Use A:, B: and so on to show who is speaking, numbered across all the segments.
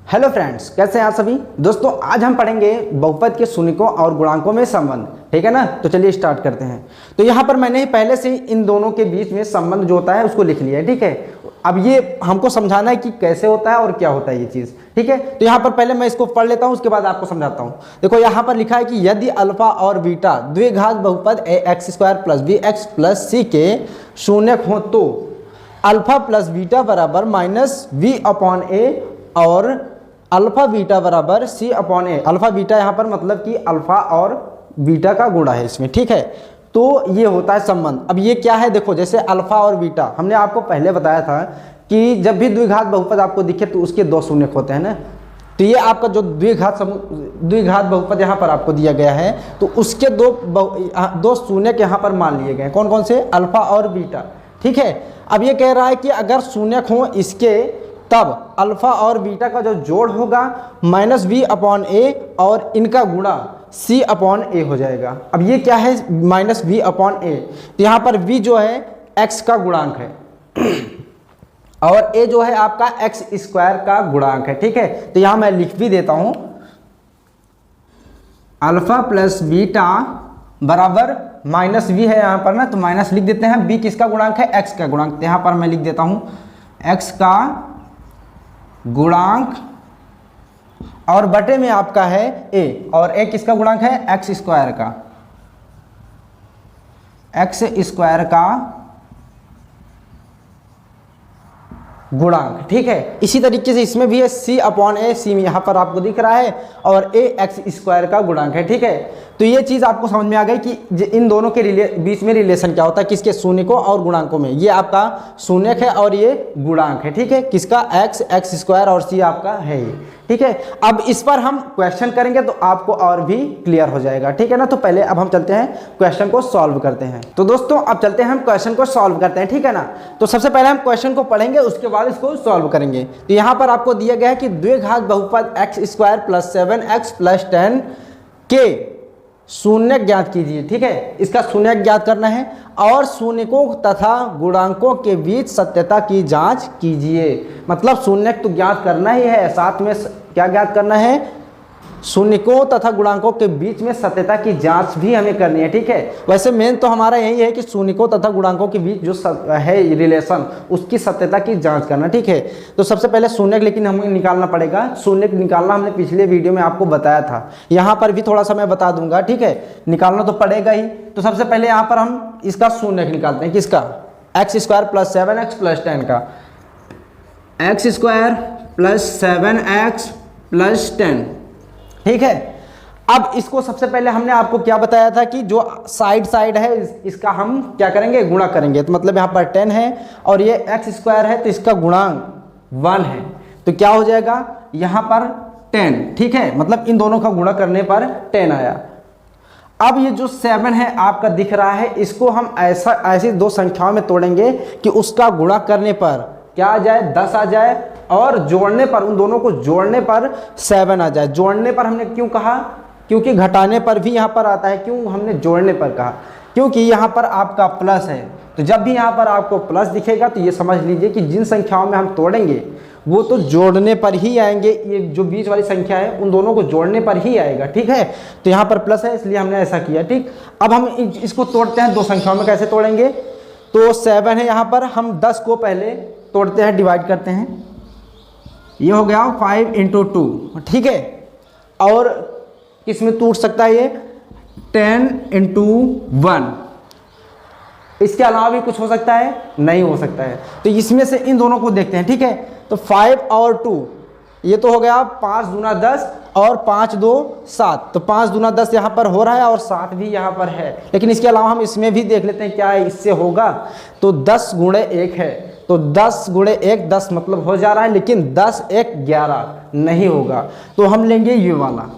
A: Hello friends, कैसे हैं आप सभी दोस्तों। आज हम पढ़ेंगे बहुपद के शून्यकों और गुणांकों में संबंध। ठीक है ना, तो चलिए स्टार्ट करते हैं। तो यहाँ पर मैंने पहले से इन दोनों के बीच में संबंध जो होता है उसको लिख लिया है। ठीक है, अब ये हमको समझाना है कि कैसे होता है और क्या होता है ये चीज़। ठीक है, तो यहाँ पर पहले मैं इसको पढ़ लेता हूँ, उसके बाद आपको समझाता हूँ। देखो यहाँ पर लिखा है कि यदि अल्फा और बीटा द्विघात बहुपद ax² + bx + c के शून्यक हो तो अल्फा प्लस बीटा बराबर -v/a और अल्फा बीटा बराबर c/a। अल्फा बीटा यहाँ पर मतलब कि अल्फा और बीटा का गुणा है इसमें। ठीक है, तो ये होता है संबंध। अब ये क्या है, देखो जैसे अल्फा और बीटा हमने आपको पहले बताया था कि जब भी द्विघात बहुपद आपको दिखे तो उसके दो शून्यक होते हैं ना। तो ये आपका जो द्विघात बहुपद यहाँ पर आपको दिया गया है तो उसके दो शून्यक यहाँ पर मान लिए गए। कौन कौन से? अल्फा और बीटा। ठीक है, अब ये कह रहा है कि अगर शून्यक हो इसके तब अल्फा और बीटा का जो जोड़ होगा -v/a और इनका गुणा c/a हो जाएगा। अब ये क्या है -v/a? तो यहाँ पर v जो है x का गुणांक है और a जो है आपका x² का गुणांक है। ठीक है, तो यहाँ मैं लिख भी देता हूँ अल्फा प्लस बीटा बराबर -v है यहाँ पर ना, तो माइनस लिख देते हैं। b किसका गुणांक है? x का गुणांक। तो यहाँ पर मैं लिख देता हूँ x का गुणांक और बटे में आपका है a, और a किसका गुणांक है? x² का, x² का गुणांक। ठीक है, इसी तरीके से इसमें भी है c/a, c में यहाँ पर आपको दिख रहा है और a x² का गुणांक है। ठीक है, तो ये चीज़ आपको समझ में आ गई कि इन दोनों के बीच में रिलेशन क्या होता है, किसके? शून्यकों और गुणांकों में। ये आपका शून्यक है और ये गुणांक है। ठीक है, किसका? x² और c आपका है ये। ठीक है, अब इस पर हम क्वेश्चन करेंगे तो आपको और भी क्लियर हो जाएगा। ठीक है ना, तो पहले अब हम चलते हैं क्वेश्चन को सॉल्व करते हैं। तो दोस्तों अब चलते हैं हम क्वेश्चन को सॉल्व करते हैं। ठीक है ना, तो सबसे पहले हम क्वेश्चन को पढ़ेंगे, उसके बाद इसको सॉल्व करेंगे। तो यहाँ पर आपको दिया गया है कि द्विघात बहुपद x² + 7x + 10 के शून्यक ज्ञात कीजिए। ठीक है, इसका शून्यक ज्ञात करना है और शून्यकों तथा गुणांकों के बीच सत्यता की जांच कीजिए। मतलब शून्यक तो ज्ञात करना ही है, साथ में क्या ज्ञात करना है? शून्यकों तथा गुणांकों के बीच में सत्यता की जांच भी हमें करनी है। ठीक है, वैसे मेन तो हमारा यही है कि शून्यकों तथा गुणांकों के बीच जो है रिलेशन उसकी सत्यता की जांच करना। ठीक है, तो सबसे पहले शून्यक लेकिन हमें निकालना पड़ेगा। शून्यक निकालना हमने पिछले वीडियो में आपको बताया था, यहाँ पर भी थोड़ा सा मैं बता दूंगा। ठीक है, निकालना तो पड़ेगा ही। तो सबसे पहले यहाँ पर हम इसका शून्यक निकालते हैं। किसका? x² + 7x + 10 का। x² + 7x + 10। ठीक है, अब इसको सबसे पहले हमने आपको क्या बताया था कि जो साइड है इसका हम क्या करेंगे? गुणा करेंगे। तो मतलब यहाँ पर 10 है और ये x² है तो इसका गुणांक 1 है, तो क्या हो जाएगा यहाँ पर 10। ठीक है, मतलब इन दोनों का गुणा करने पर 10 आया। अब ये जो 7 है आपका दिख रहा है, इसको हम ऐसी दो संख्याओं में तोड़ेंगे कि उसका गुणा करने पर क्या आ जाए? 10 आ जाए और जोड़ने पर, उन दोनों को जोड़ने पर 7 आ जाए। जोड़ने पर हमने क्यों कहा? क्योंकि घटाने पर भी यहाँ पर आता है। क्यों हमने जोड़ने पर कहा? क्योंकि यहाँ पर आपका प्लस है, तो जब भी यहाँ पर आपको प्लस दिखेगा तो ये समझ लीजिए कि जिन संख्याओं में हम तोड़ेंगे वो तो जोड़ने पर ही आएंगे। ये जो बीच वाली संख्या है उन दोनों को जोड़ने पर ही आएगा। ठीक है, तो यहाँ पर प्लस है इसलिए हमने ऐसा किया। ठीक, अब हम इसको तोड़ते हैं दो संख्याओं में। कैसे तोड़ेंगे? तो 7 है यहाँ पर, हम 10 को पहले तोड़ते हैं, डिवाइड करते हैं। ये हो गया 5 × 2। ठीक है, और किस में टूट सकता है? ये 10 × 1। इसके अलावा भी कुछ हो सकता है? नहीं हो सकता है। तो इसमें से इन दोनों को देखते हैं। ठीक है, तो 5 और 2 ये तो हो गया 5 दूना 10 और 5 2 7। तो 5 दूना 10 यहाँ पर हो रहा है और 7 भी यहाँ पर है। लेकिन इसके अलावा हम इसमें भी देख लेते हैं क्या है इससे होगा। तो 10 × 1 है, तो 10 × 1 10 मतलब हो जा रहा है, लेकिन 10 1 11 नहीं होगा, तो हम लेंगे ये वाला।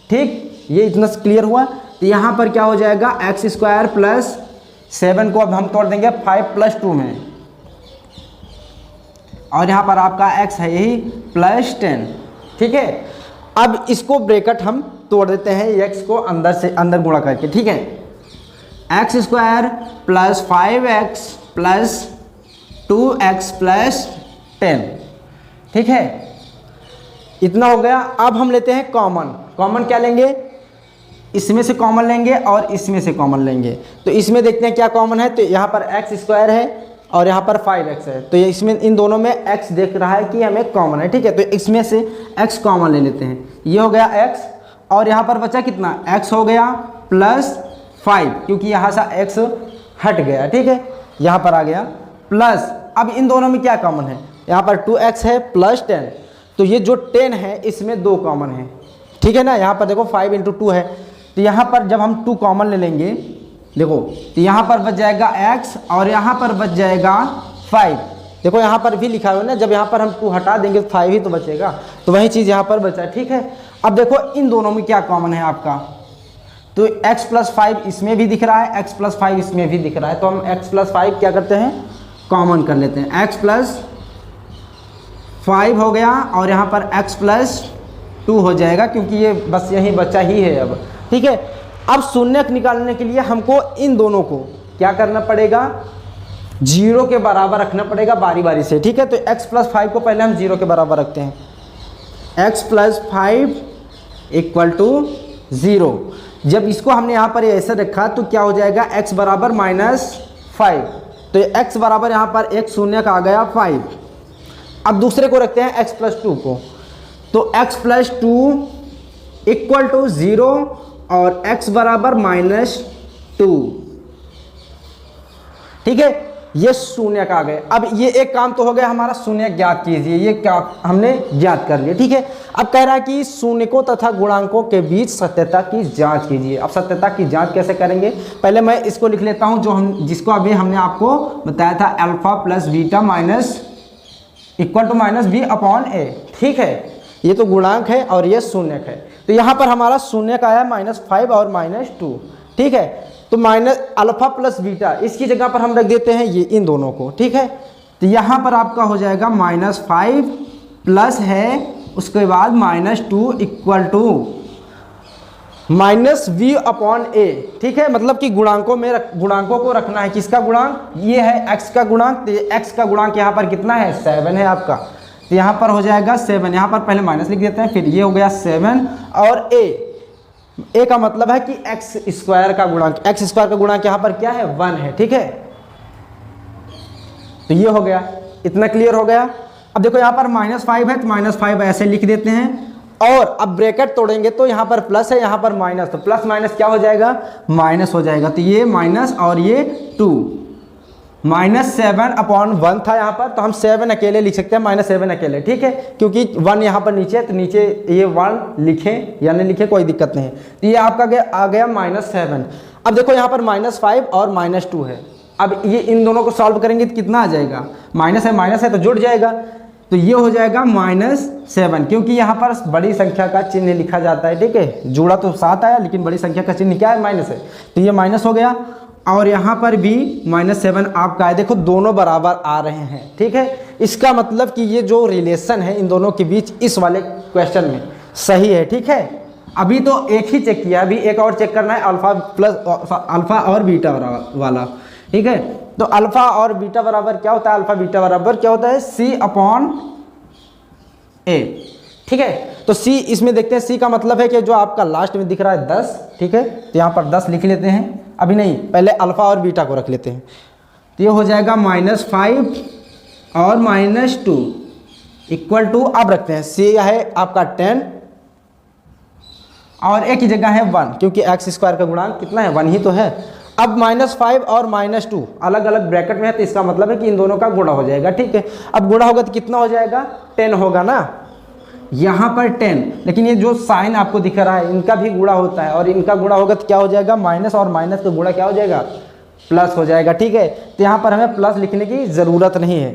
A: ठीक, ये इतना क्लियर हुआ। तो यहाँ पर क्या हो जाएगा? x² + 7 को अब हम तोड़ देंगे 5 + 2 में, और यहाँ पर आपका x है यही +10। ठीक है, अब इसको ब्रैकेट हम तोड़ देते हैं, x को अंदर से अंदर गुणा करके। ठीक है, x² + 5x + 2x + 10। ठीक है, इतना हो गया। अब हम लेते हैं कॉमन। कॉमन क्या लेंगे, इसमें से कॉमन लेंगे और इसमें से कॉमन लेंगे। तो इसमें देखते हैं क्या कॉमन है। तो यहाँ पर एक्स स्क्वायर है और यहाँ पर 5x है। तो ये इसमें इन दोनों में x देख रहा है कि हमें कॉमन है, ठीक है। तो इसमें से x कॉमन ले लेते हैं। ये हो गया x और यहाँ पर बचा कितना, x हो गया प्लस 5, क्योंकि यहाँ से x हट गया, ठीक है, यहाँ पर आ गया प्लस। अब इन दोनों में क्या कॉमन है, यहाँ पर 2x है प्लस 10। तो ये जो 10 है इसमें 2 कॉमन है, ठीक है ना। यहाँ पर देखो 5 × 2 है। तो यहाँ पर जब हम 2 कॉमन ले लेंगे, देखो तो यहाँ पर बच जाएगा x और यहाँ पर बच जाएगा 5। देखो यहाँ पर भी लिखा हुआ है ना, जब यहाँ पर हम 2 हटा देंगे तो 5 ही तो बचेगा। तो वही चीज़ यहाँ पर बचा, ठीक है। अब देखो इन दोनों में क्या कॉमन है आपका, तो x + 5 इसमें भी दिख रहा है, x + 5 इसमें भी दिख रहा है। तो हम x + 5 क्या करते हैं, कॉमन कर लेते हैं। x + 5 हो गया और यहाँ पर x + 2 हो जाएगा, क्योंकि ये बस यही बचा ही है अब, ठीक है। अब शून्यक निकालने के लिए हमको इन दोनों को क्या करना पड़ेगा, 0 के बराबर रखना पड़ेगा बारी बारी से, ठीक है। तो x + 5 को पहले हम 0 के बराबर रखते हैं। x + 5 = 0। जब इसको हमने यहाँ पर ऐसे रखा तो क्या हो जाएगा, x बराबर -5। तो x बराबर यहाँ पर एक शून्यक आ गया 5। अब दूसरे को रखते हैं x + 2 को। तो x + 2 = 0 और x बराबर -2, ठीक है। ये शून्यक आ गए। अब ये एक काम तो हो गया हमारा, शून्यक ज्ञात कीजिए। ये क्या हमने ज्ञात कर लिया, ठीक है। अब कह रहा है कि शून्यकों तथा गुणांकों के बीच सत्यता की जांच कीजिए। अब सत्यता की जांच कैसे करेंगे, पहले मैं इसको लिख लेता हूं, जो हम जिसको अभी हमने आपको बताया था, α + β = -b/a, ठीक है। ये तो गुणांक है और ये शून्यक है। तो यहाँ पर हमारा शून्यक आया -5 और -2, ठीक है। तो α + β इसकी जगह पर हम रख देते हैं ये इन दोनों को, ठीक है। तो यहाँ पर आपका हो जाएगा -5 प्लस है, उसके बाद -2 = -b/a, ठीक है। मतलब कि गुणांकों को रखना है। किसका गुणांक, ये है x का गुणांक। तो ये x का गुणांक यहाँ पर कितना है, 7 है आपका। तो यहाँ पर हो जाएगा 7। यहाँ पर पहले माइनस लिख देते हैं, फिर ये हो गया 7 और a का मतलब है कि x² का गुणांक। x² का गुणांक यहाँ पर क्या है, 1 है, ठीक है। तो ये हो गया, इतना क्लियर हो गया। अब देखो यहाँ पर -5 है तो -5 ऐसे लिख देते हैं और अब ब्रैकेट तोड़ेंगे तो यहाँ पर प्लस है, यहाँ पर माइनस। तो प्लस माइनस क्या हो जाएगा, माइनस हो जाएगा। तो ये माइनस और ये 2, -7/1 था यहाँ पर, तो हम 7 अकेले लिख सकते हैं, -7 अकेले, ठीक है। क्योंकि 1 यहाँ पर नीचे है तो नीचे ये 1 लिखें या नहीं लिखें कोई दिक्कत नहीं है। तो ये आपका आ गया -7। अब देखो यहाँ पर -5 और -2 है। अब ये इन दोनों को सॉल्व करेंगे तो कितना आ जाएगा, माइनस है तो जुड़ जाएगा। तो ये हो जाएगा -7, क्योंकि यहाँ पर बड़ी संख्या का चिन्ह लिखा जाता है, ठीक है। जुड़ा तो 7 आया लेकिन बड़ी संख्या का चिन्ह क्या है, माइनस है। तो ये माइनस हो गया और यहाँ पर भी -7 आपका है। देखो दोनों बराबर आ रहे हैं, ठीक है। इसका मतलब कि ये जो रिलेशन है इन दोनों के बीच इस वाले क्वेश्चन में सही है, ठीक है। अभी तो एक ही चेक किया, अभी एक और चेक करना है, अल्फा और बीटा वाला, ठीक है। तो अल्फा और बीटा बराबर क्या होता है, अल्फा बीटा बराबर क्या होता है, C/A, ठीक है। तो C इसमें देखते हैं, C का मतलब है कि जो आपका लास्ट में दिख रहा है 10, ठीक है। तो यहाँ पर 10 लिख लेते हैं, अभी नहीं, पहले अल्फा और बीटा को रख लेते हैं। तो ये हो जाएगा -5 और -2 = अब रखते हैं C है आपका 10 और एक ही जगह है 1, क्योंकि x² का गुणांक कितना है, 1 ही तो है। अब -5 और -2 अलग अलग ब्रैकेट में है, तो इसका मतलब है कि इन दोनों का गुणा हो जाएगा, ठीक है। अब गुणा होगा तो कितना हो जाएगा, 10 होगा ना, यहाँ पर 10। लेकिन ये जो साइन आपको दिख रहा है इनका भी गुणा होता है, और इनका गुणा होगा तो क्या हो जाएगा, माइनस और माइनस का गुणा क्या हो जाएगा, प्लस हो जाएगा, ठीक है। तो यहाँ पर हमें प्लस लिखने की ज़रूरत नहीं है।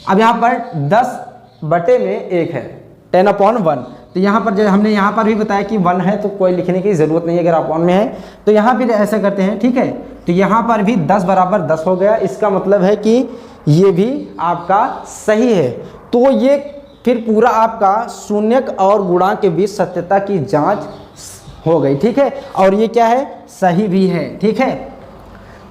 A: अब यहाँ पर 10/1 है, 10/1। तो यहाँ पर जो हमने यहाँ पर भी बताया कि 1 है तो कोई लिखने की ज़रूरत नहीं है अगर अपॉन में है। तो यहाँ फिर ऐसा करते हैं, ठीक है। तो यहाँ पर भी 10 बराबर 10 हो गया। इसका मतलब है कि ये भी आपका सही है। तो ये फिर पूरा आपका शून्यक और गुणांक के बीच सत्यता की जांच हो गई, ठीक है। और ये क्या है, सही भी है, ठीक है।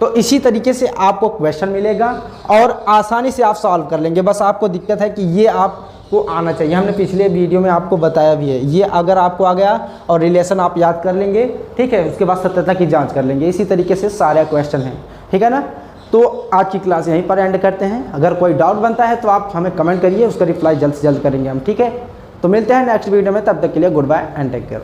A: तो इसी तरीके से आपको क्वेश्चन मिलेगा और आसानी से आप सॉल्व कर लेंगे। बस आपको दिक्कत है कि ये आप आपको आना चाहिए। हमने पिछले वीडियो में आपको बताया भी है, ये अगर आपको आ गया और रिलेशन आप याद कर लेंगे, ठीक है, उसके बाद सत्यता की जांच कर लेंगे। इसी तरीके से सारे क्वेश्चन हैं, ठीक है ना। तो आज की क्लास यहीं पर एंड करते हैं। अगर कोई डाउट बनता है तो आप हमें कमेंट करिए, उसका रिप्लाई जल्द से जल्द करेंगे हम, ठीक है। तो मिलते हैं नेक्स्ट वीडियो में, तब तक के लिए goodbye and take care.